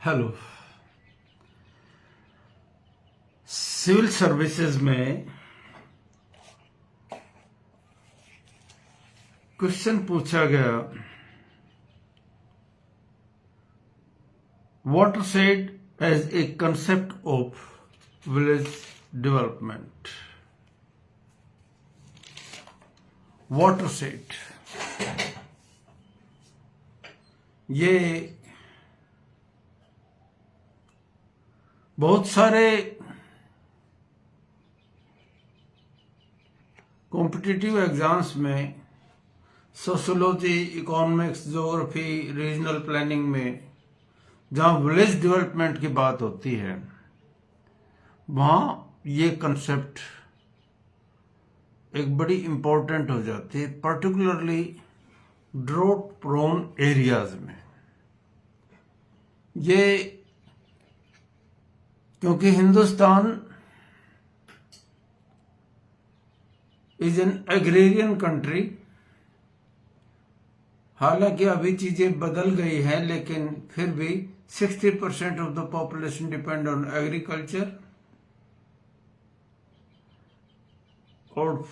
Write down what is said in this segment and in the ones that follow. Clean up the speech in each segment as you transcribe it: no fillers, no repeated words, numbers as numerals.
Hello. Civil services में question पूछा गया, watershed as a concept of village development. watershed ये बहुत सारे कॉम्पिटिटिव एग्जाम्स में sociology, economics, geography, regional planning में जहां विलेज डेवलपमेंट की बात होती है वहां ये कंसेप्ट एक बड़ी इंपॉर्टेंट हो जाती है, पर्टिकुलरली ड्रॉट प्रोन एरियाज में। ये क्योंकि Hindustan is an agrarian country, हालांकि अभी चीजें बदल गई हैं, लेकिन फिर भी 60% of the population depend on agriculture. और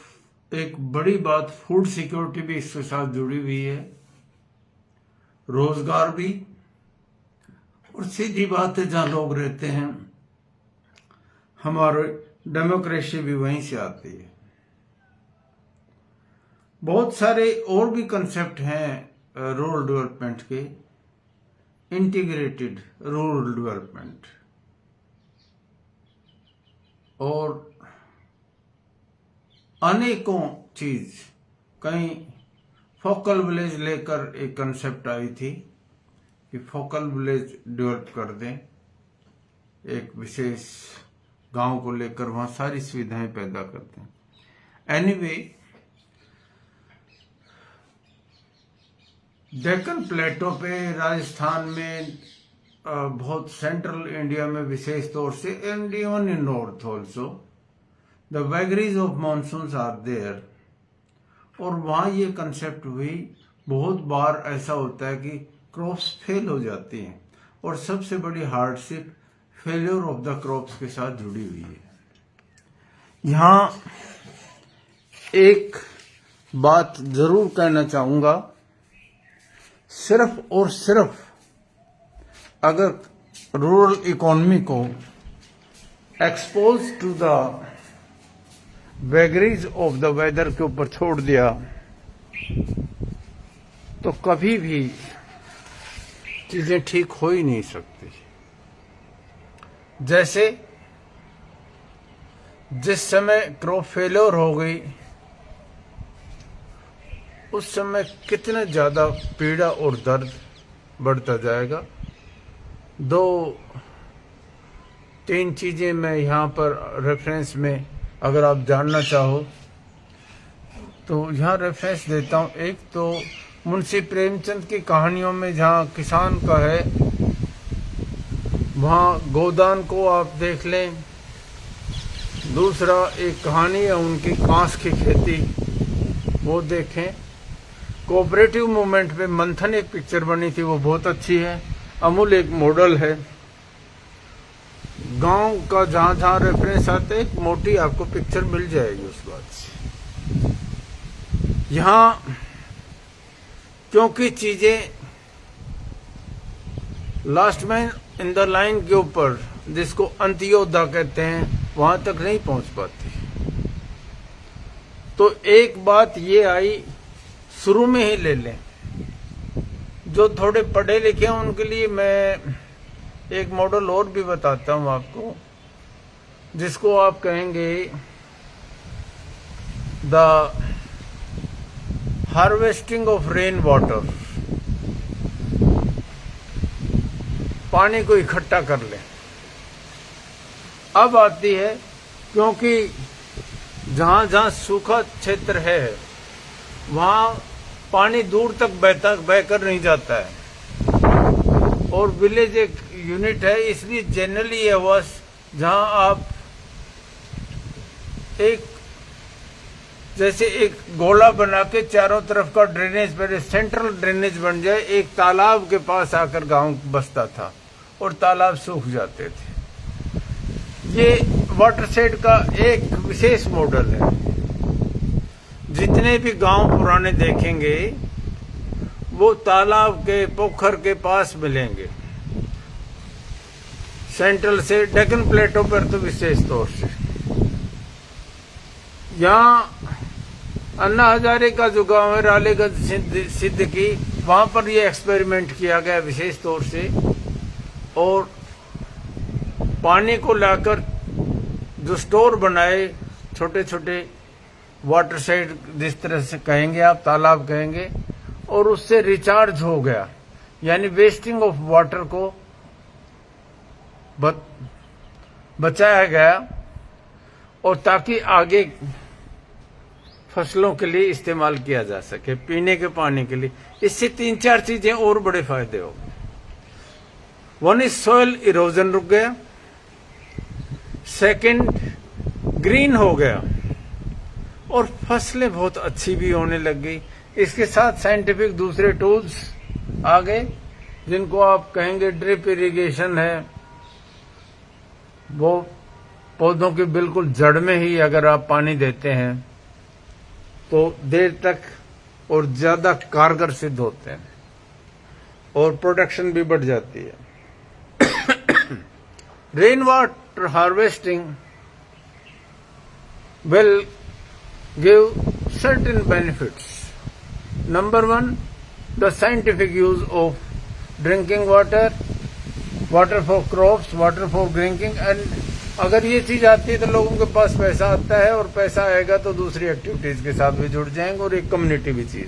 एक बड़ी बात, फूड सिक्योरिटी भी इसके साथ जुड़ी हुई है, रोजगार भी, और सीधी बात है जहां लोग रहते हैं हमारे डेमोक्रेसी भी वहीं से आती है। बहुत सारे और भी कंसेप्ट हैं रूरल डेवलपमेंट के, इंटीग्रेटेड रूरल डेवलपमेंट, और अनेकों चीज, कहीं फोकल विलेज लेकर एक कंसेप्ट आई थी कि फोकल विलेज डेवलप कर दें, एक विशेष गांव को लेकर वहां सारी सुविधाएं पैदा करते हैं। एनीवे, डेक्कन प्लेटो पे, राजस्थान में, बहुत सेंट्रल इंडिया में विशेष तौर से, and even in north also the vagaries of monsoons are there. और वहां ये कंसेप्ट भी बहुत बार ऐसा होता है कि क्रॉप्स फेल हो जाती हैं, और सबसे बड़ी hardship failure of the crops के साथ जुड़ी हुई है। यहां एक बात जरूर कहना चाहूंगा, सिर्फ और सिर्फ अगर रूरल इकोनॉमी को expose to the vagaries of the weather के ऊपर छोड़ दिया तो कभी भी चीजें ठीक हो ही नहीं सकती। जैसे जिस समय क्रॉप फेलियर हो गई, उस समय कितना ज्यादा पीड़ा और दर्द बढ़ता जाएगा। 2-3 चीजें मैं यहां पर रेफरेंस में, अगर आप जानना चाहो तो यहां रेफरेंस देता हूं। एक तो मुंशी प्रेमचंद की कहानियों में जहां किसान का है, वहां गोदान को आप देख लें। दूसरा एक कहानी है उनकी कांस की खेती, वो देखें। कोऑपरेटिव मूवमेंट पे मंथन एक पिक्चर बनी थी, वो बहुत अच्छी है। अमूल एक मॉडल है। गांव का जहां जहां रेफरेंस आते हैं, एक मोटी आपको पिक्चर मिल जाएगी उस बात से। यहां क्योंकि चीजें last man in the line के ऊपर, जिसको अंत्योदय कहते हैं, वहां तक नहीं पहुंच पाती। तो एक बात ये आई, शुरू में ही ले लें। जो थोड़े पढ़े लिखे हैं उनके लिए मैं एक मॉडल और भी बताता हूं आपको, जिसको आप कहेंगे the harvesting of rain water. पानी को इकट्ठा कर लें। अब आती है, क्योंकि जहां जहां सूखा क्षेत्र है वहां पानी दूर तक बहकर नहीं जाता है, और विलेज एक यूनिट है, इसलिए जनरली ये हुआ जहां आप एक जैसे एक गोला बना के चारों तरफ का ड्रेनेज, पहले सेंट्रल ड्रेनेज बन जाए, एक तालाब के पास आकर गांव बसता था, और तालाब सूख जाते थे। ये वाटरशेड का एक विशेष मॉडल है। जितने भी गांव पुराने देखेंगे वो तालाब के पोखर के पास मिलेंगे, सेंट्रल से डेक्कन प्लेटो पर तो विशेष तौर से। यहाँ अन्ना हजारे का जो गांव है रालेगंज सिद्दीकी, वहां पर ये एक्सपेरिमेंट किया गया विशेष तौर से। और पानी को लाकर जो स्टोर बनाए, छोटे छोटे वाटरशेड जिस तरह से कहेंगे आप, तालाब कहेंगे, और उससे रिचार्ज हो गया, यानी वेस्टिंग ऑफ वाटर को बचाया गया, और ताकि आगे फसलों के लिए इस्तेमाल किया जा सके, पीने के पानी के लिए। इससे 3-4 चीजें और बड़े फायदे हो गए। वन इज सॉइल इरोजन रुक गया, सेकंड ग्रीन हो गया, और फसलें बहुत अच्छी भी होने लग गई। इसके साथ साइंटिफिक दूसरे टूल्स आ गए, जिनको आप कहेंगे ड्रिप इरिगेशन है। वो पौधों की बिल्कुल जड़ में ही अगर आप पानी देते हैं तो देर तक और ज्यादा कारगर सिद्ध होते हैं, और प्रोडक्शन भी बढ़ जाती है। Rain water harvesting will give certain benefits. Number 1, the scientific use of drinking water, water for crops, water for drinking, and अगर ये चीज आती है तो लोगों के पास पैसा आता है, और पैसा आएगा तो दूसरी एक्टिविटीज के साथ भी जुड़ जाएंगे, और एक कम्युनिटी भी चीज।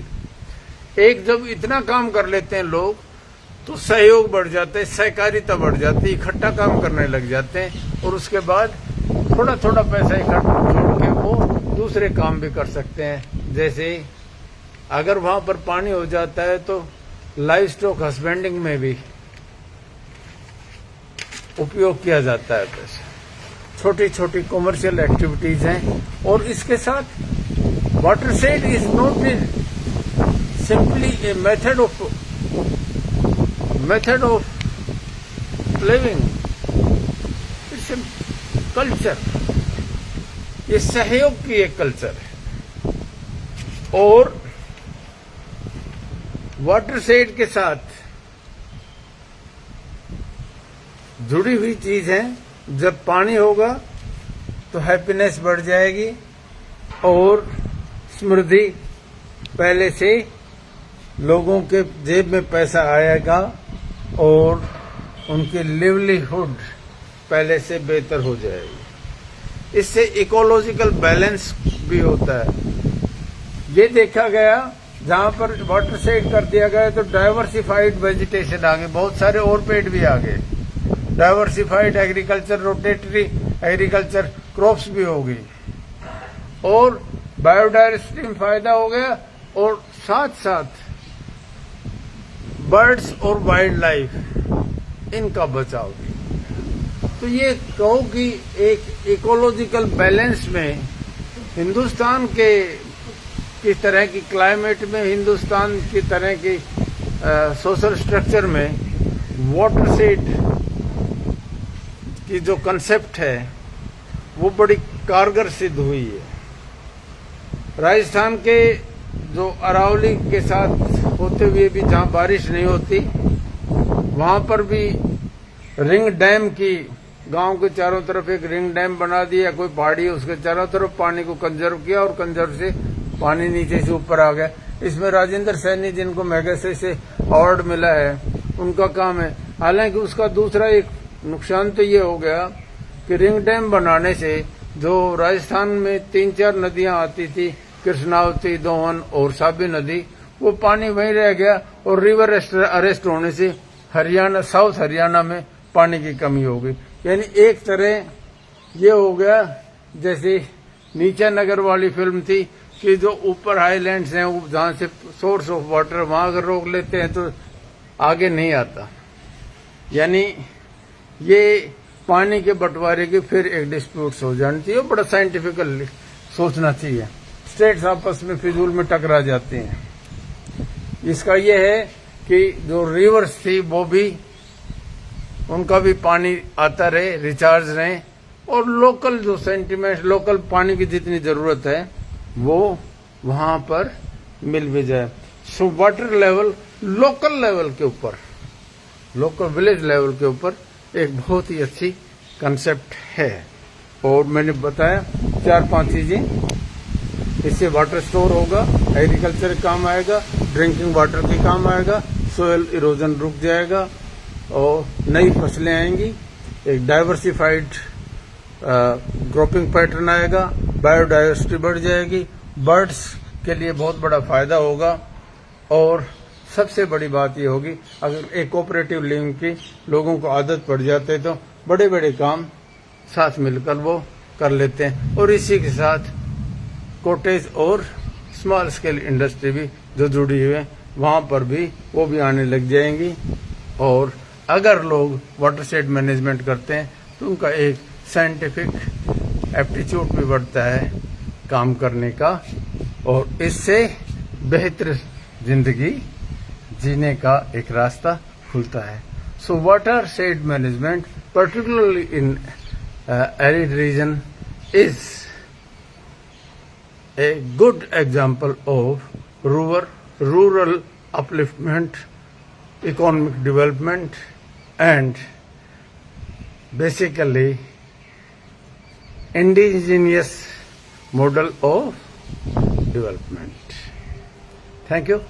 एक जब इतना काम कर लेते हैं लोग तो सहयोग बढ़ जाता है, सहकारिता बढ़ जाती है, इकट्ठा काम करने लग जाते हैं, और उसके बाद थोड़ा थोड़ा पैसा इकट्ठा जोड़ के वो दूसरे काम भी कर सकते हैं। जैसे अगर वहां पर पानी हो जाता है तो लाइव स्टॉक हस्बेंडिंग में भी उपयोग किया जाता है पैसा। छोटी छोटी कॉमर्शियल एक्टिविटीज हैं, और इसके साथ watershed is not in simply a method of living, it's a culture. ये सहयोग की एक कल्चर है, और वाटरशेड के साथ जुड़ी हुई चीज है। जब पानी होगा तो हैप्पीनेस बढ़ जाएगी, और समृद्धि पहले से लोगों के जेब में पैसा आएगा, और उनकी लिवलीहुड पहले से बेहतर हो जाएगी। इससे इकोलॉजिकल बैलेंस भी होता है। ये देखा गया जहां पर वाटरशेड कर दिया गया तो डाइवर्सिफाइड वेजिटेशन आ गए, बहुत सारे और पेड़ भी आ गए। Diversified agriculture, rotatory agriculture, crops भी हो गई, और बायोडाइवर्सिटी में फायदा हो गया, और साथ साथ बर्ड्स और वाइल्ड लाइफ इनका बचाव भी। तो ये कहो कि एक इकोलॉजिकल बैलेंस में हिंदुस्तान के किस तरह की क्लाइमेट में, हिंदुस्तान की तरह की सोशल स्ट्रक्चर में वाटरशेड की जो कंसेप्ट है वो बड़ी कारगर सिद्ध हुई है। राजस्थान के जो अरावली के साथ होते हुए भी जहां बारिश नहीं होती, वहां पर भी रिंग डैम की, गांव के चारों तरफ एक रिंग डैम बना दिया, कोई पहाड़ी है उसके चारों तरफ पानी को कंजर्व किया, और कंजर्व से पानी नीचे से ऊपर आ गया। इसमें राजेंद्र सैनी जिनको मैगेसे से अवार्ड मिला है, उनका काम है। हालांकि उसका दूसरा एक नुकसान तो ये हो गया कि रिंग डैम बनाने से जो राजस्थान में 3-4 नदियां आती थी, कृष्णावती, दोहन और साबी नदी, वो पानी वहीं रह गया, और रिवर अरेस्ट होने से हरियाणा, साउथ हरियाणा में पानी की कमी हो गई। यानी एक तरह ये हो गया जैसे नीचा नगर वाली फिल्म थी कि जो ऊपर हाईलैंड्स हैं जहां से सोर्स ऑफ वाटर, वहां अगर रोक लेते हैं तो आगे नहीं आता। यानी ये पानी के बंटवारे की फिर एक डिस्प्यूट हो जानी चाहिए, बड़ा साइंटिफिकली सोचना चाहिए। स्टेट्स आपस में फिजूल में टकरा जाते हैं। इसका यह है कि जो रिवर्स थी वो भी उनका भी पानी आता रहे, रिचार्ज रहे, और लोकल जो सेंटीमेंट, लोकल पानी की जितनी जरूरत है वो वहां पर मिल भी जाए। So water level local level के ऊपर, लोकल विलेज लेवल के ऊपर एक बहुत ही अच्छी कंसेप्ट है। और मैंने बताया 4-5 चीजें, इससे वाटर स्टोर होगा, एग्रीकल्चर काम आएगा, ड्रिंकिंग वाटर के काम आएगा, सोयल इरोजन रुक जाएगा और नई फसलें आएंगी, एक डाइवर्सिफाइड क्रॉपिंग पैटर्न आएगा, बायोडाइवर्सिटी बढ़ जाएगी, बर्ड्स के लिए बहुत बड़ा फायदा होगा। और सबसे बड़ी बात ये होगी, अगर एक कोऑपरेटिव लिविंग की लोगों को आदत पड़ जाते तो बड़े बड़े काम साथ मिलकर वो कर लेते हैं। और इसी के साथ कॉटेज और स्मॉल स्केल इंडस्ट्री भी जो जुड़ी हुई है, वहां पर भी वो भी आने लग जाएंगी। और अगर लोग वाटरशेड मैनेजमेंट करते हैं तो उनका एक साइंटिफिक एप्टीट्यूड भी बढ़ता है काम करने का, और इससे बेहतर जिंदगी जीने का एक रास्ता खुलता है। So water shade management particularly in arid region is a good example of rural upliftment, economic development, and basically indigenous model of development. Thank you.